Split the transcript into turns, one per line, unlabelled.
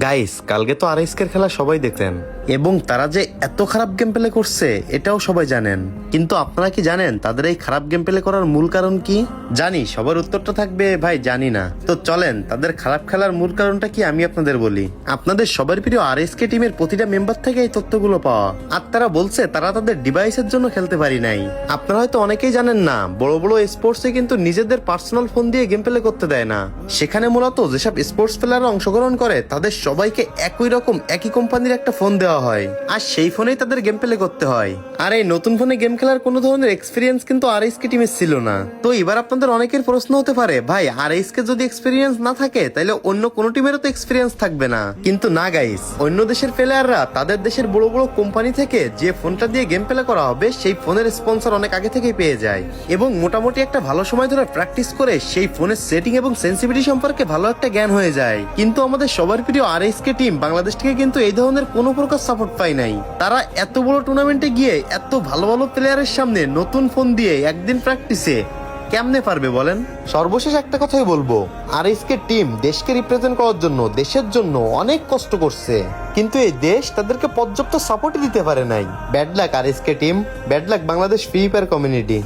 Guys, কালকে তো আরএসকের খেলা সবাই দেখলেন এবং তারা যে এত খারাপ গেম প্লে করছে এটাও সবাই জানেন। কিন্তু আপনারা কি জানেন তাদের এই খারাপ গেম প্লে করার মূল কারণ কি? জানি সবার উত্তরটা থাকবে ভাই জানি না। তো চলেন তাদের খারাপ খেলার মূল কারণটা কি আমি আপনাদের বলি। আপনাদের সবার প্রিয় আরএসকে টিমের প্রতিটা মেম্বার থেকে এই তথ্যগুলো পাওয়া। আর তারা বলছে তারা তাদের ডিভাইসের জন্য খেলতে পারি নাই। আপনারা হয়তো অনেকেই জানেন না, বড় বড় স্পোর্টসে কিন্তু নিজেদের পার্সোনাল ফোন দিয়ে গেম প্লে করতে দেয় না। সেখানে মূলত যেসব স্পোর্টস প্লেয়াররা অংশগ্রহণ করে তাদের সবাইকে একই রকম একই কোম্পানির একটা ফোন দেওয়া হয়, আর সেই ফোনেই তাদের গেম প্লে করতে হয়। আর এই নতুন ফোনে গেম খেলার কোনো ধরনের এক্সপিরিয়েন্স কিন্তু আরএসকে টিমের ছিল না। তো এবার আপনাদের অনেকের প্রশ্ন হতে পারে, ভাই আরএসকে যদি এক্সপিরিয়েন্স না থাকে তাহলে অন্য কোনো টিমেরও তো এক্সপিরিয়েন্স থাকবে না। কিন্তু না গাইস, অন্য দেশের প্লেয়াররা তাদের দেশের বড় বড় কোম্পানি থেকে যে ফোনটা দিয়ে গেম প্লে করা হবে সেই ফোনের স্পন্সর অনেক আগে থেকেই পেয়ে যায় এবং মোটামুটি একটা ভালো সময় ধরে প্র্যাকটিস করে সেই ফোনের সেটিং এবং সেন্সিটিভিটি সম্পর্কে ভালো একটা জ্ঞান হয়ে যায়। কিন্তু আমাদের সবার প্রিয় আরএসকে টিম বাংলাদেশ থেকে কিন্তু এই ধরনের কোনো প্রকার সাপোর্ট পায় নাই। তারা এত বড় টুর্নামেন্টে গিয়ে এত ভালো ভালো প্লেয়ারের সামনে নতুন ফোন দিয়ে একদিন প্র্যাকটিসে কেমনে পারবে বলেন? সর্বশেষ একটা কথাই বলবো, আরএসকে টিম দেশকে রিপ্রেজেন্ট করার জন্য দেশের জন্য অনেক কষ্ট করছে, কিন্তু এই দেশ তাদেরকে পর্যাপ্ত সাপোর্টই দিতে পারে নাই। Bad luck RSK team, bad luck Bangladesh free fire community.